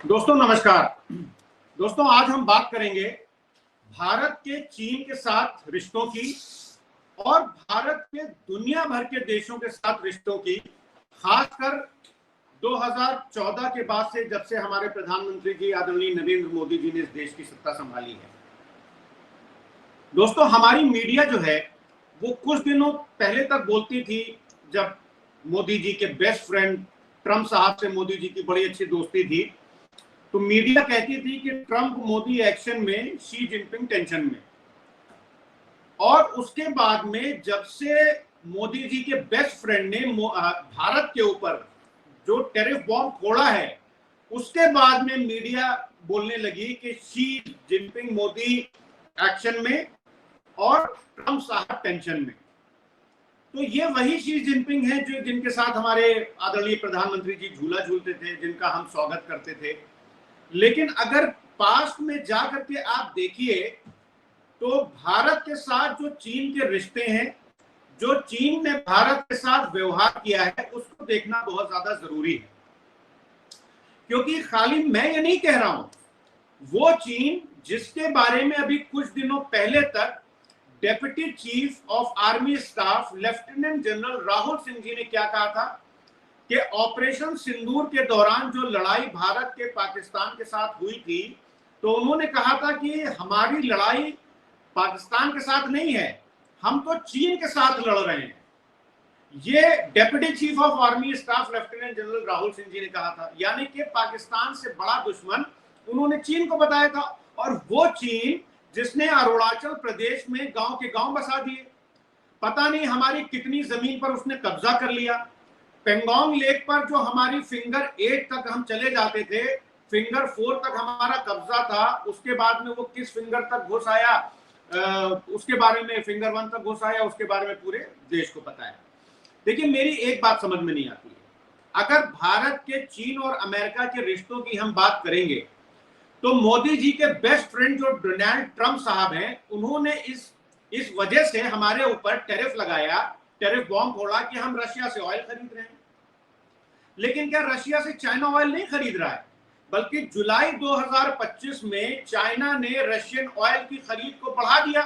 दोस्तों नमस्कार। दोस्तों आज हम बात करेंगे भारत के चीन के साथ रिश्तों की और भारत के दुनिया भर के देशों के साथ रिश्तों की, खासकर 2014 के बाद से, जब से हमारे प्रधानमंत्री जी आदरणीय नरेंद्र मोदी जी ने इस देश की सत्ता संभाली है। दोस्तों हमारी मीडिया जो है वो कुछ दिनों पहले तक बोलती थी, जब मोदी जी के बेस्ट फ्रेंड ट्रंप साहब से मोदी जी की बड़ी अच्छी दोस्ती थी, तो मीडिया कहती थी कि ट्रंप मोदी एक्शन में, शी जिनपिंग टेंशन में। और उसके बाद में जब से मोदी जी के बेस्ट फ्रेंड ने भारत के ऊपर जो टेरिफ बॉम्ब फोड़ा है, उसके बाद में मीडिया बोलने लगी कि शी जिनपिंग मोदी एक्शन में और ट्रंप साहब टेंशन में। तो ये वही शी जिनपिंग है जो जिनके साथ हमारे आदरणीय प्रधानमंत्री जी झूला झूलते थे, जिनका हम स्वागत करते थे। लेकिन अगर पास्ट में जाकर के आप देखिए तो भारत के साथ जो चीन के रिश्ते हैं, जो चीन ने भारत के साथ व्यवहार किया है, उसको देखना बहुत ज्यादा जरूरी है। क्योंकि खाली मैं ये नहीं कह रहा हूं, वो चीन जिसके बारे में अभी कुछ दिनों पहले तक deputy chief of army staff lieutenant general Rahul Singh ji ने क्या कहा था कि ऑपरेशन सिंदूर के दौरान जो लड़ाई भारत के पाकिस्तान के साथ हुई थी, तो उन्होंने कहा था कि हमारी लड़ाई पाकिस्तान के साथ नहीं है, हम तो चीन के साथ लड़ रहे हैं। ये deputy chief of army staff lieutenant general Rahul Singh ji ने कहा था। यानी कि पाकिस्तान से बड़ा दुश्मन उन्होंने चीन को बताया था। और वो चीन जिसने अरुणाचल प्रदेश में गांव के गांव बसा दिए, पता नहीं हमारी कितनी जमीन पर उसने कब्जा कर लिया। पेंगोंग लेक पर जो हमारी फिंगर 8 तक हम चले जाते थे, फिंगर 4 तक हमारा कब्जा था, उसके बाद में वो किस फिंगर तक घुस आया, उसके बारे में, फिंगर 1 तक घुस आया, उसके बारे में पूरे देश को पता है। देखिए मेरी एक बात समझ में नहीं आती है, अगर भारत के चीन और अमेरिका के रिश्तों की हम बात करेंगे तो मोदी जी के बेस्ट फ्रेंड जो डोनाल्ड ट्रंप साहब हैं, उन्होंने इस वजह से हमारे ऊपर टैरिफ लगाया, टैरिफ बॉम्ब फोड़ा कि हम रशिया से ऑयल खरीद रहे हैं। लेकिन क्या रशिया से चाइना ऑयल नहीं खरीद रहा है, बल्कि जुलाई 2025 में चाइना ने रशियन ऑयल की खरीद को बढ़ा दिया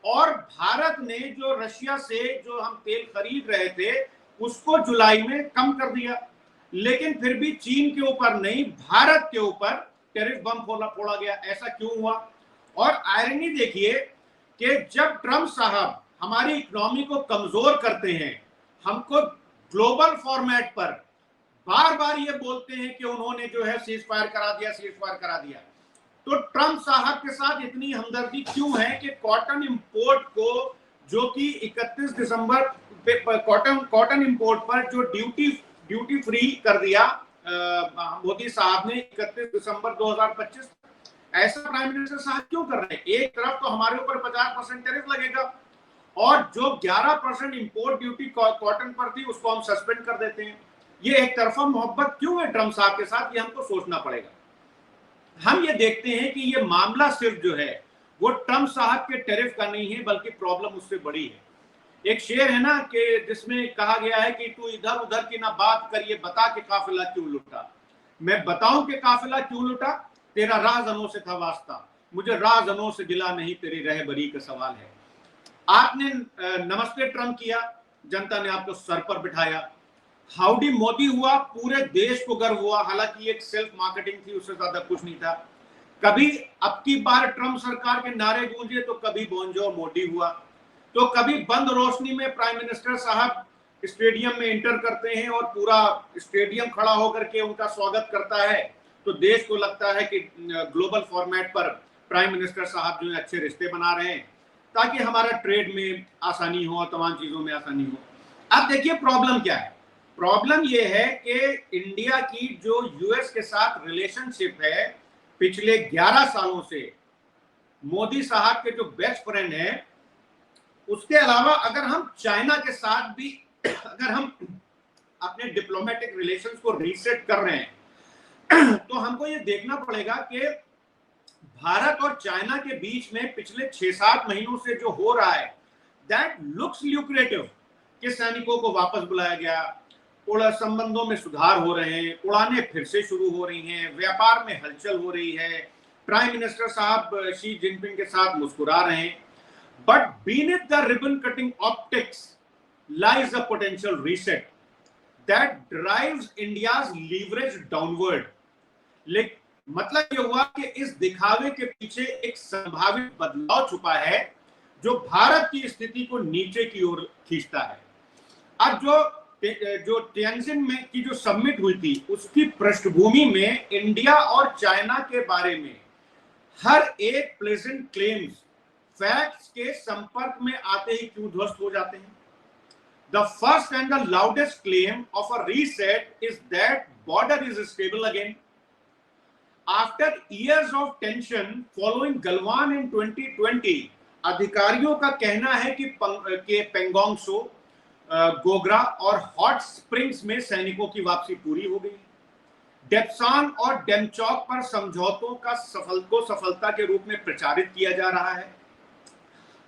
और भारत ने जो रशिया से जो हम तेल खरीद रहे थे उसको जुलाई में कम कर दिया। लेकिन फिर भी चीन के ऊपर नहीं, भारत के ऊपर टैरिफ बम फोड़ा गया। ऐसा क्यों हुआ? और आयरनी देखिए कि जब ट्रंप साहब हमारी इकोनॉमी को कमजोर करते हैं, हमको ग्लोबल फॉर्मेट पर बार बार ये बोलते हैं कि उन्होंने जो है सीज फायर करा दिया, सीज फायर करा दिया, तो ट्रंप साहब के साथ इतनी हमदर्दी क्यों है कि कॉटन इंपोर्ट को, जो कि 31 दिसंबर कॉटन इंपोर्ट पर जो ड्यूटी फ्री कर दिया मोदी साहब ने 31 दिसंबर 2025, ऐसा प्राइम मिनिस्टर साहब क्यों कर रहे हैं? एक तरफ तो हमारे ऊपर 50% टैरिफ लगेगा और जो 11% इंपोर्ट ड्यूटी कॉटन पर थी उसको हम सस्पेंड कर देते हैं। ये एक तरफा मोहब्बत क्यों है ट्रंप साहब के साथ, ये हमको सोचना पड़ेगा। हम ये देखते हैं कि ये मामला सिर्फ जो है वो ट्रंप साहब के टैरिफ का नहीं है, बल्कि प्रॉब्लम उससे बड़ी है। एक शेर है ना कि जिसमें कहा गया है कि तू इधर उधर की ना बात कर, ये बता के काफिला क्यों लुटा। मैं बताऊं कि काफिला क्यों लुटा? तेरा राहजनों से था वास्ता, मुझे राहजनों से गिला नहीं, तेरी रहबरी का सवाल है। आपने नमस्ते ट्रंप किया, जनता ने आपको सर पर बिठाया। हाउडी मोदी हुआ, पूरे देश को गर्व हुआ, हालांकि एक सेल्फ मार्केटिंग थी, उससे ज्यादा कुछ नहीं था। कभी अब की बार ट्रंप सरकार के नारे गूंजे तो कभी बोंजो मोदी हुआ, तो कभी बंद रोशनी में प्राइम मिनिस्टर साहब स्टेडियम में एंटर करते हैं और पूरा स्टेडियम खड़ा होकर के उनका स्वागत करता है, तो देश को लगता है कि ग्लोबल फॉर्मेट पर प्राइम मिनिस्टर साहब जो है अच्छे रिश्ते बना रहे हैं ताकि हमारा ट्रेड में आसानी हो, तमाम चीजों में आसानी हो। अब देखिए प्रॉब्लम क्या है। प्रॉब्लम यह है कि इंडिया की जो यूएस के साथ रिलेशनशिप है पिछले 11 सालों से, मोदी साहब के जो बेस्ट फ्रेंड है, उसके अलावा अगर हम चाइना के साथ भी अगर हम अपने डिप्लोमेटिक रिलेशंस को रीसेट कर रहे हैं तो हमको ये देखना पड़ेगा कि भारत और चाइना के बीच में पिछले 6-7 महीनों से जो हो रहा है, दैट लुक्स ल्यूक्रेटिव, कि सैनिकों को वापस बुलाया गया, संबंधों में सुधार हो रहे हैं, उड़ानें फिर से शुरू हो रही हैं, व्यापार में हलचल हो रही है, प्राइम मिनिस्टर साहब शी जिनपिंग के साथ मुस्कुरा रहे हैं। But beneath the ribbon cutting optics lies a potential reset that drives India's leverage downward. मतलब ये हुआ कि इस दिखावे के पीछे एक संभावित बदलाव छुपा है जो भारत की स्थिति को नीचे की ओर खींचता है। अब जो टिएनजिन में की जो समिट हुई थी उसकी पृष्ठभूमि में इंडिया और चाइना के बारे में हर एक प्लेजेंट क्लेम्स फैक्ट्स के संपर्क में आते ही क्यों ध्वस्त हो जाते हैं। The first and the loudest claim of a reset is that border is stable again. After years of tension following Galwan in 2020, अधिकारियों का कहना है कि पेंगोंग सो, गोगरा और हॉट स्प्रिंग्स में सैनिकों की वापसी पूरी हो गई। डेप्सांग और डेमचौक पर समझौतों का सफलता के रूप में प्रचारित किया जा रहा है।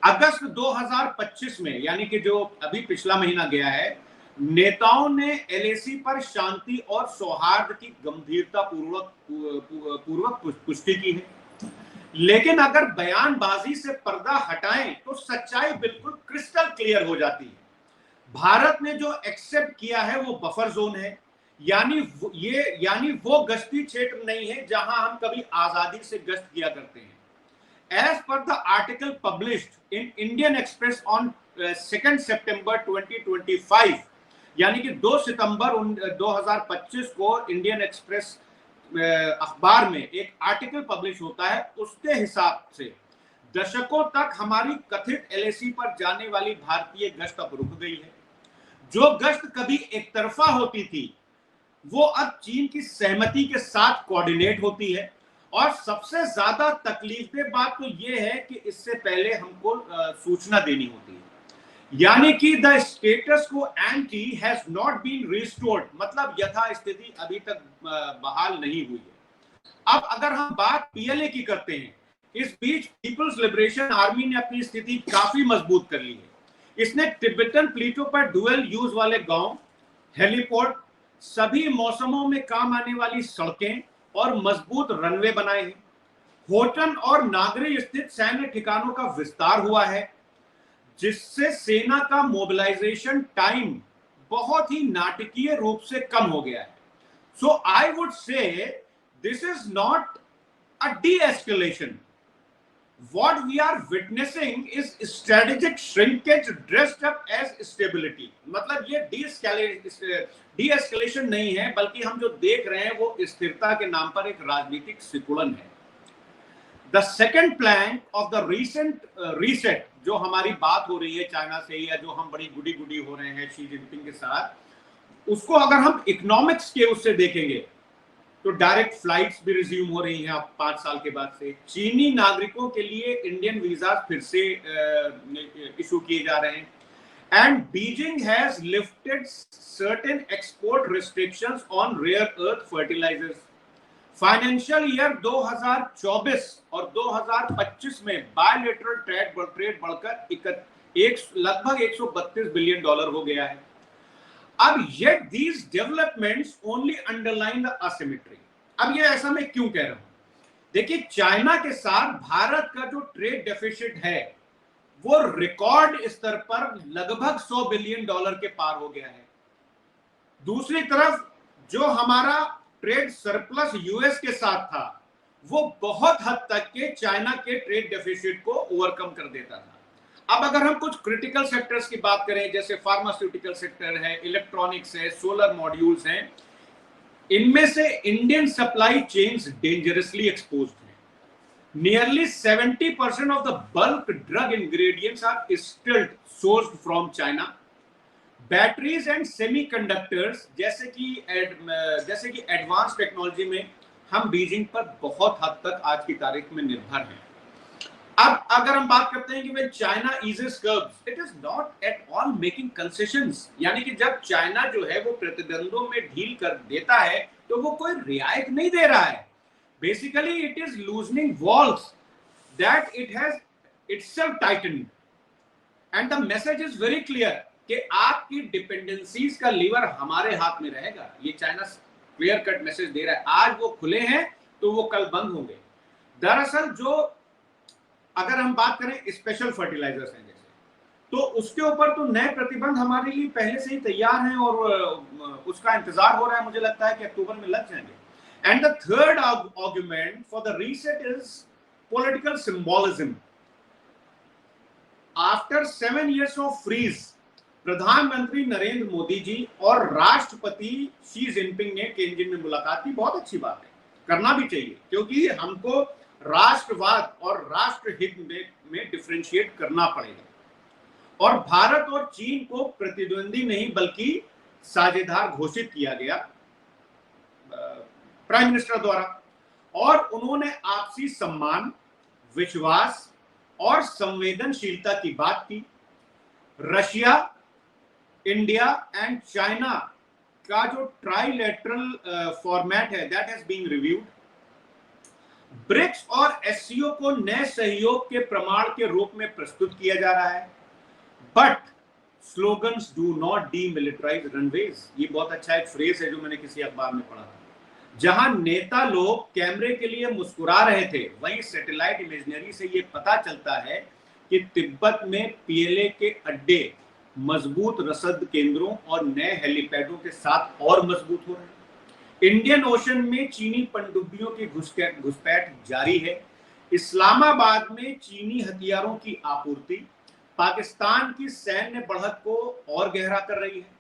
अगस्त 2025 में, यानी कि जो अभी पिछला महीना गया है, नेताओं ने एलएसी पर शांति और सौहार्द की गंभीरता पूर्वक पुष्टि की है। लेकिन अगर बयानबाजी से पर्दा हटाएं तो सच्चाई बिल्कुल क्रिस्टल क्लियर हो जाती है। भारत ने जो एक्सेप्ट किया है वो बफर जोन है, यानी वो गश्ती क्षेत्र नहीं है जहां हम कभी आजादी से गश्त किया करते हैं। As per the article published in Indian Express on 2 September 2025, यानी कि 2 सितंबर 2025 को इंडियन एक्सप्रेस अखबार में एक आर्टिकल पब्लिश होता है। उसके हिसाब से दशकों तक हमारी कथित एलएसी पर जाने वाली भारतीय गश्त अब रुक गई है। जो गश्त कभी एक तरफा होती थी वो अब चीन की सहमति के साथ कोऑर्डिनेट होती है। और सबसे ज्यादा तकलीफदेह बात तो यह है कि इससे पहले हमको सूचना देनी होती है, यानी कि the status quo ante has not been restored, मतलब यथा स्थिति अभी तक बहाल नहीं हुई है। अब अगर हम बात पीएलए की करते हैं, इस बीच पीपल्स लिबरेशन आर्मी ने अपनी स्थिति काफी मजबूत कर ली है। इसने तिब्बतन प्लेटो पर डुअल यूज वाले गांव, हेलीपोर्ट, सभी मौसमों में काम आने वाली सड़कें और मजबूत रनवे बनाए हैं। होटन और नागरी स्थित सैन्य ठिकानों का विस्तार हुआ है, जिससे सेना का मोबिलाइजेशन टाइम बहुत ही नाटकीय रूप से कम हो गया है। So I would say this is not a de-escalation. What we are witnessing is strategic shrinkage dressed up as stability. मतलब ये डी-एस्केलेशन नहीं है, बल्कि हम जो देख रहे हैं वो स्थिरता के नाम पर एक राजनीतिक सिकुड़न है। The second plank of the recent reset, जो हमारी बात हो रही है चाइना से या जो हम बड़ी गुडी गुडी हो रहे हैं शी जिनपिंग के साथ, उसको अगर हम इकोनॉमिक्स के उससे देखेंगे तो डायरेक्ट फ्लाइट्स भी रिज्यूम हो रही हैं अब 5 साल के बाद से। चीनी नागरिकों के लिए इंडियन वीजा फिर से इशू किए जा रहे हैं। And Beijing has lifted certain export restrictions on rare earth fertilisers. Financial year 2024 और 2025 में बायलैटरल ट्रेड बढ़कर लगभग $132 बिलियन हो गया है। अब yet these developments only underline the asymmetry. अब ये ऐसा मैं क्यों कह रहा हूं? देखिए, चाइना के साथ भारत का जो ट्रेड डेफिसिट है वो रिकॉर्ड स्तर पर लगभग $100 बिलियन के पार हो गया है। दूसरी तरफ जो हमारा ट्रेड सरप्लस यूएस के साथ था वो बहुत हद तक के चाइना के ट्रेड डेफिसिट को ओवरकम कर देता था। अब अगर हम कुछ क्रिटिकल सेक्टर्स की बात करें, जैसे फार्मास्यूटिकल सेक्टर है, इलेक्ट्रॉनिक्स है, सोलर मॉड्यूल्स हैं, इनमें से Indian supply chains dangerously exposed हैं। Nearly 70% of the bulk drug ingredients are still sourced from China. Batteries and semiconductors जैसे कि एडवांस टेक्नोलॉजी में हम बीजिंग पर बहुत हद तक आज की तारीख में निर्भर हैं। अब अगर हम बात करते हैं कि when China eases curbs, it is not at all making concessions, यानी कि जब चाइना जो है वो प्रतिबंधों में ढील कर देता है तो वो कोई रियायत नहीं दे रहा है। Basically, it is loosening walls that it has itself tightened, and the message is very clear कि आपकी डिपेंडेंसीज का लीवर हमारे हाथ में रहेगा। ये चाइना क्लियर कट मैसेज दे रहा है। आज वो खुले हैं तो वो कल बंद होंगे। दरअसल जो अगर हम बात करें स्पेशल फर्टिलाइजर्स हैं जैसे, तो उसके ऊपर तो नए प्रतिबंध हमारे लिए पहले से ही तैयार हैं और उसका इंतजार हो रहा है। मुझे लगता है कि अक्टूबर में लग जाएंगे। And the third argument for the reset is political symbolism. After 7 years of freeze, प्रधानमंत्री नरेंद्र मोदी जी और राष्ट्रपति शी जिनपिंग ने केंजिन में मुलाकात की। बहुत अच्छी बात है, करना भी चाहिए, क्योंकि हमको राष्ट्रवाद और राष्ट्रहित में डिफरेंशिएट करना पड़ेगा। और भारत और चीन को प्रतिद्वंदी नहीं बल्कि साझेदार घोषित किया गया प्राइम मिनिस्टर द्वारा। और उन्होंने आपसी सम्मान, विश्वास और संवेदनशीलता की बात की। रशिया, इंडिया एंड चाइना का जो ट्राइलेटरल फॉर्मेट है that has been reviewed. BRICS और एससीओ को नए सहयोग के प्रमाण के रूप में प्रस्तुत किया जा रहा है। But slogans do not demilitarise runways. ये बहुत अच्छा एक फ्रेज है जो मैंने किसी अखबार में पढ़ा था। जहां नेता लोग कैमरे के लिए मुस्कुरा रहे थे, वहीं सैटेलाइट इमेजनरी से ये पता चलता है कि तिब्बत में पीएलए के अड्डे मजबूत रसद केंद्रों और नए हेलीपैडों के साथ और मजबूत हो रहे हैं। इंडियन ओशन में चीनी पनडुब्बियों की घुसपैठ जारी है। इस्लामाबाद में चीनी हथियारों की आपूर्ति पाकिस्तान की सैन्य बढ़त को और गहरा कर रही है।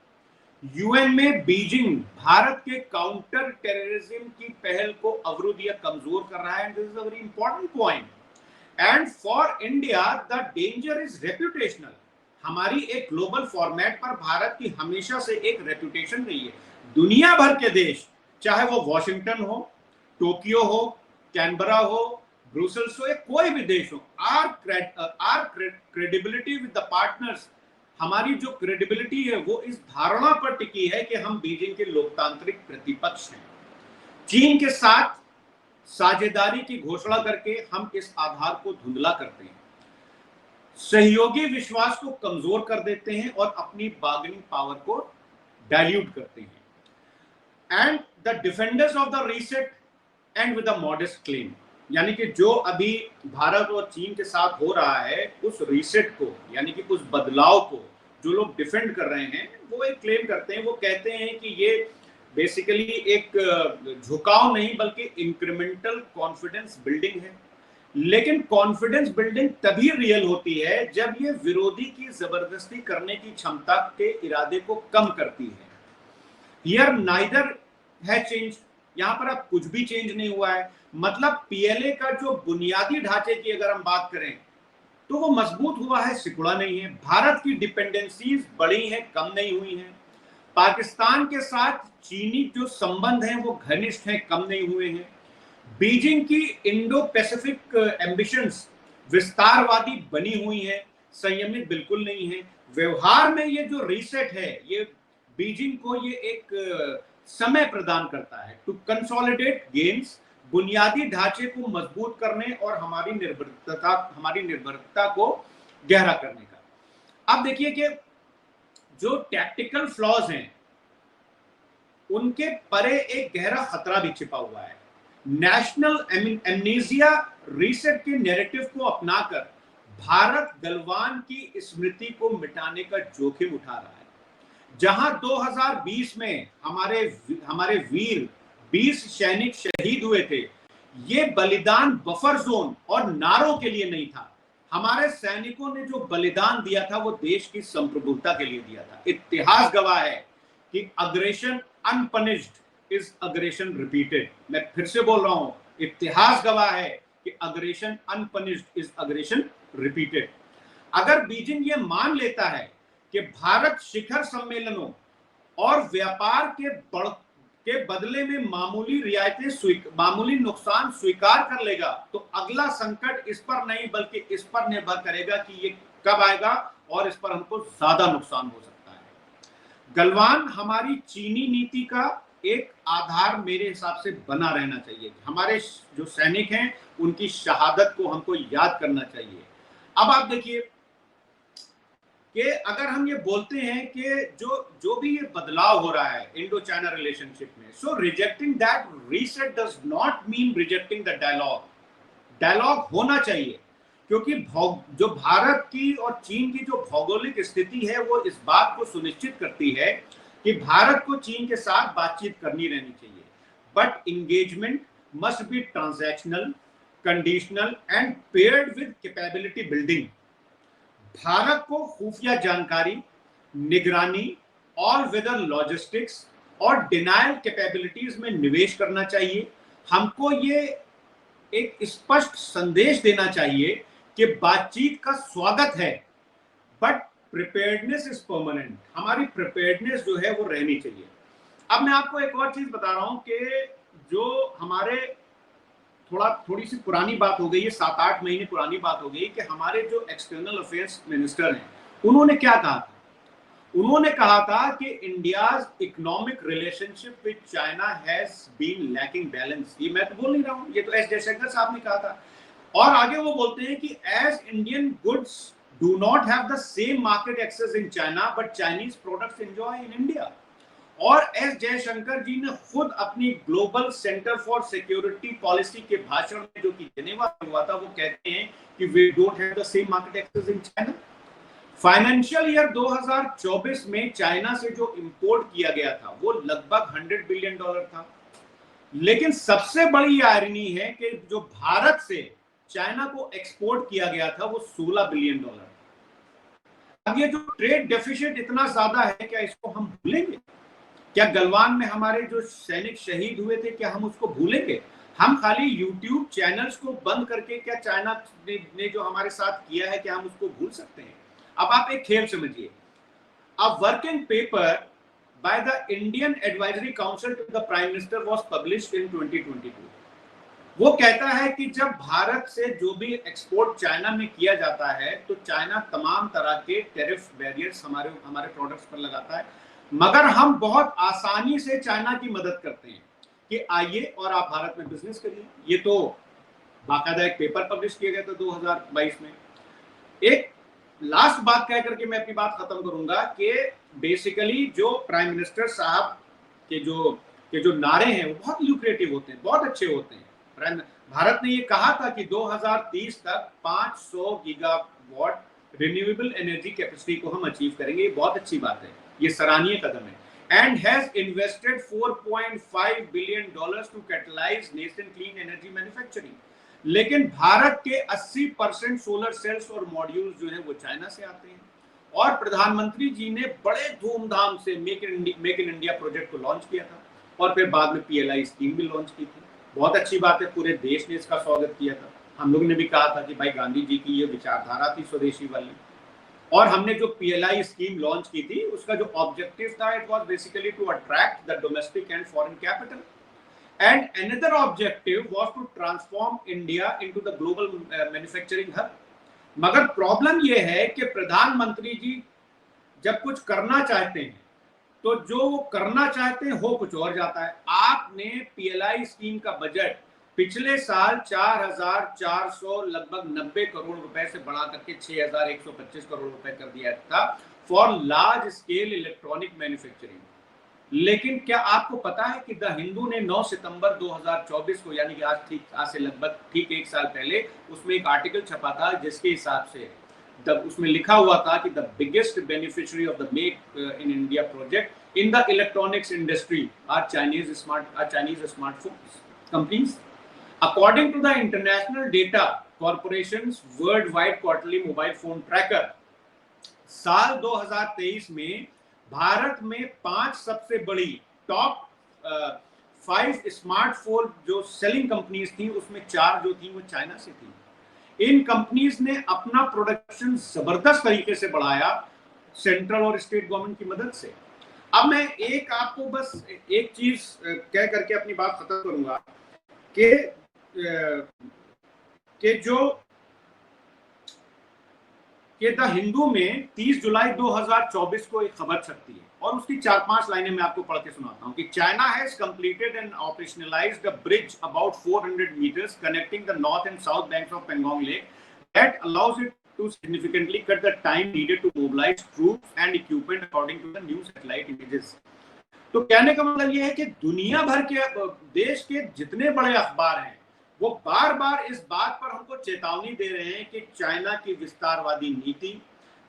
यूएन में बीजिंग भारत के काउंटर टेररिज्म की पहल को अवरुद्ध या कमजोर कर रहा है। This is a very important point. And for India the danger is reputational. हमारी एक ग्लोबल फॉर्मेट पर भारत की हमेशा से एक रेप्यूटेशन रही है। दुनिया भर के देश, चाहे वो वॉशिंगटन हो, टोक्यो हो, कैनबरा हो, ब्रुसेल्स हो या कोई भी देश हो, our credibility with the partners, हमारी जो क्रेडिबिलिटी है वो इस धारणा पर टिकी है कि हम बीजिंग के लोकतांत्रिक प्रतिपक्ष हैं। चीन के साथ साझेदारी की घोषणा करके हम इस आधार को धुंधला करते हैं, सहयोगी विश्वास को कमजोर कर देते हैं और अपनी बार्गेनिंग पावर को डाइल्यूट करते हैं। And the defenders of the reset and with a modest claim, यानी कि जो अभी भारत और चीन के साथ हो रहा है उस रीसेट को, यानी कि उस बदलाव को जो लोग डिफेंड कर रहे हैं वो एक क्लेम करते हैं। वो कहते हैं कि ये बेसिकली एक झुकाव नहीं बल्कि इंक्रीमेंटल कॉन्फिडेंस बिल्डिंग है। लेकिन कॉन्फिडेंस बिल्डिंग तभी रियल होती है जब ये विरोधी की जबरदस्ती करने की क्षमता के इरादे को कम करती है। हियर नाइदर है चेंज, यहां पर अब कुछ भी चेंज नहीं हुआ है। मतलब पीएलए का जो बुनियादी ढांचे की अगर हम बात करें तो वो मजबूत हुआ है, सिकुड़ा नहीं है। भारत की डिपेंडेंसीज बढ़ी हैं, कम नहीं हुई हैं। पाकिस्तान के साथ चीनी जो संबंध हैं वो घनिष्ठ हैं, कम नहीं हुए हैं। बीजिंग की इंडो पैसिफिक एम्बिशंस विस्तारवादी बनी हुई हैं, संयमित बिल्कुल नहीं है। व्यवहार में ये जो रीसेट है ये बीजिंग को ये एक समय प्रदान करता है टू कंसोलिडेट गेन्स, बुनियादी ढांचे को मजबूत करने और हमारी निर्भरता को गहरा करने का। अब देखिए कि जो टैक्टिकल फ्लॉज हैं उनके परे एक गहरा खतरा भी छिपा हुआ है। नेशनल एमनीजिया रीसेट के नैरेटिव को अपनाकर भारत गलवान की स्मृति को मिटाने का जोखिम उठा रहा है। जहां 2020 में हमारे वीर 20 सैनिक शहीद हुए थे, ये बलिदान बफर जोन और नारों के लिए नहीं था। हमारे सैनिकों ने जो बलिदान दिया था वो देश की संप्रभुता के लिए दिया था। इतिहास गवाह है कि अग्रेशन अनपनिश्ड इज अग्रेशन रिपीटेड। मैं फिर से बोल रहा हूं, इतिहास गवाह है कि अग्रेशन अनपनिश्ड इज अग्रेशन रिपीटेड। अगर बीजिंग ये मान लेता है कि भारत शिखर सम्मेलनों और व्यापार के बदले में मामूली नुकसान स्वीकार कर लेगा तो अगला संकट इस पर नहीं बल्कि इस पर निर्भर करेगा कि ये कब आएगा और इस पर हमको ज्यादा नुकसान हो सकता है। गलवान हमारी चीनी नीति का एक आधार मेरे हिसाब से बना रहना चाहिए। हमारे जो सैनिक हैं उनकी शहादत को हमको याद करना चाहिए। अब आप देखिए कि अगर हम ये बोलते हैं कि जो भी ये बदलाव हो रहा है इंडो चाइना रिलेशनशिप में, so rejecting that reset does not mean rejecting the dialogue. Dialogue होना चाहिए, क्योंकि जो भारत की और चीन की जो भौगोलिक स्थिति है वो इस बात को सुनिश्चित करती है कि भारत को चीन के साथ बातचीत करनी रहनी चाहिए, but engagement must be transactional, conditional and paired with capability building. Bharat को खुफिया जानकारी, निगरानी, ऑल वेदर लॉजिस्टिक्स और डिनायल कैपेबिलिटीज में निवेश करना चाहिए। हमको ये एक स्पष्ट संदेश देना चाहिए कि बातचीत का स्वागत है, बट प्रिपेयर्डनेस इज परमानेंट। हमारी प्रिपेयर्डनेस जो है वो रहनी चाहिए। अब मैं आपको एक और चीज बता रहा हूं कि जो हमारे थोड़ी सी पुरानी बात हो गई है, 7-8 महीने पुरानी बात हो गई कि हमारे जो एक्सटर्नल अफेयर्स मिनिस्टर हैं उन्होंने क्या कहा था। उन्होंने कहा था कि India's economic relationship with China has been lacking balance. ये मैं तो बोल नहीं रहा हूं, ये तो एस जयशंकर साहब ने कहा था। और आगे वो बोलते हैं कि as Indian goods do not have the same market access in China but Chinese products enjoy in India. और एस जयशंकर जी ने खुद अपनी global centre for security policy के भाषण में जो कि जेनेवा में हुआ था वो कहते हैं कि we don't have the same market access in China. Financial year 2024 में चाइना से जो इंपोर्ट किया गया था वो लगभग $100 बिलियन था, लेकिन सबसे बड़ी आयरनी है कि जो भारत से चाइना को एक्सपोर्ट किया गया था वो $16 बिलियन। अब ये जो ट्रेड डेफिसिट इतना ज्यादा है, क्या इसको हम भूलेंगे? क्या गलवान में हमारे जो सैनिक शहीद हुए थे, क्या हम उसको भूलेंगे? हम खाली यूट्यूब चैनल्स को बंद करके क्या चाइना ने जो हमारे साथ किया है क्या हम उसको भूल सकते हैं? अब आप एक खेल समझिए। A working paper by the Indian advisory council to the prime minister was published in 2022। वो कहता है कि जब भारत से जो भी एक्सपोर्ट चाइना में किया जाता है तो चाइना तमाम तरह के टैरिफ बैरियर्स हमारे प्रोडक्ट्स पर लगाता है, मगर हम बहुत आसानी से चाइना की मदद करते हैं कि आइए और आप भारत में बिजनेस करिए। ये तो बाकायदा एक पेपर पब्लिश किया गया था 2022 में। एक लास्ट बात कह करके मैं अपनी बात खत्म करूंगा कि बेसिकली जो प्राइम मिनिस्टर साहब के जो नारे हैं वो बहुत ल्यूक्रेटिव होते हैं, बहुत अच्छे होते हैं। भारत ने ये कहा था कि 2030 तक 500 गीगावाट रिन्यूएबल एनर्जी कैपेसिटी को हम अचीव करेंगे। ये बहुत अच्छी बात है, ये सराहनीय कदम है। And has invested $4.5 billion to catalyse nation clean energy manufacturing. लेकिन भारत के 80% सोलर सेल्स और मॉड्यूल्स जो है वो चाइना से आते हैं। और प्रधानमंत्री जी ने बड़े धूमधाम से मेक इन इंडिया प्रोजेक्ट को लॉन्च किया था और फिर बाद में PLI स्कीम भी लॉन्च की थी। बहुत अच्छी बात है, पूरे देश ने इसका स्वागत किया था। हम लोग ने भी कहा था कि भाई गांधी जी की ये विचारधारा थी स्वदेशी वाली। और हमने जो PLI स्कीम लॉन्च की थी उसका जो ऑब्जेक्टिव था, it was basically to attract the domestic and foreign capital, and another objective was to transform India into the global manufacturing hub। मगर प्रॉब्लम ये है कि प्रधानमंत्री जी जब कुछ करना चाहते हैं तो जो वो करना चाहते हैं हो कुछ और जाता है। आपने PLI स्कीम का बजट पिछले साल 4,400 लगभग 90 करोड़ रुपए से बढ़ा करके 6,125 करोड़ रुपए कर दिया था for large scale electronic manufacturing. लेकिन क्या आपको पता है कि द हिंदू ने 9 सितंबर 2024 को, यानी कि आज से लगभग ठीक एक साल पहले, उसमें एक आर्टिकल छपा था जिसके हिसाब से उसमें लिखा हुआ था कि the biggest beneficiary of the make in India project in the electronics industry are Chinese smartphone companies. According to the International Data Corporation worldwide quarterly mobile phone tracker, साल 2023 में भारत में 5 सबसे बड़ी टॉप 5 स्मार्टफोन जो selling companies थी उसमें 4 जो थी वो चाइना से थी। इन कंपनीज ने अपना प्रोडक्शन जबरदस्त तरीके से बढ़ाया सेंट्रल और स्टेट गवर्नमेंट की मदद से। अब मैं आपको बस एक चीज कह करके अपनी बात खत्म करूंगा कि द हिंदू में 30 जुलाई 2024 को एक खबर छपती है और उसकी 4-5 लाइनें मैं आपको पढ़ के सुनाता हूं कि China has completed and operationalised a bridge about 400 metres connecting the north and south banks of Pangong lake that allows it to significantly cut the time needed to mobilize troops and equipment according to the new satellite images. तो कहने का मतलब ये है कि दुनिया भर के देश के जितने बड़े अखबार हैं वो बार बार इस बात पर हमको चेतावनी दे रहे हैं कि चाइना की विस्तारवादी नीति,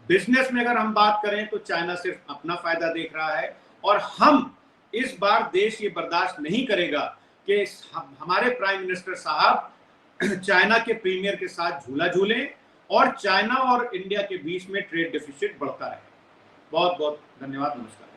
बिजनेस में अगर हम बात करें तो चाइना सिर्फ अपना फायदा देख रहा है, और हम इस बार देश ये बर्दाश्त नहीं करेगा कि हमारे प्राइम मिनिस्टर साहब चाइना के प्रीमियर के साथ झूला झूलें और चाइना और इंडिया के बीच में ट्रेड डेफिसिट बढ़ता रहे। बहुत बहुत धन्यवाद, नमस्कार।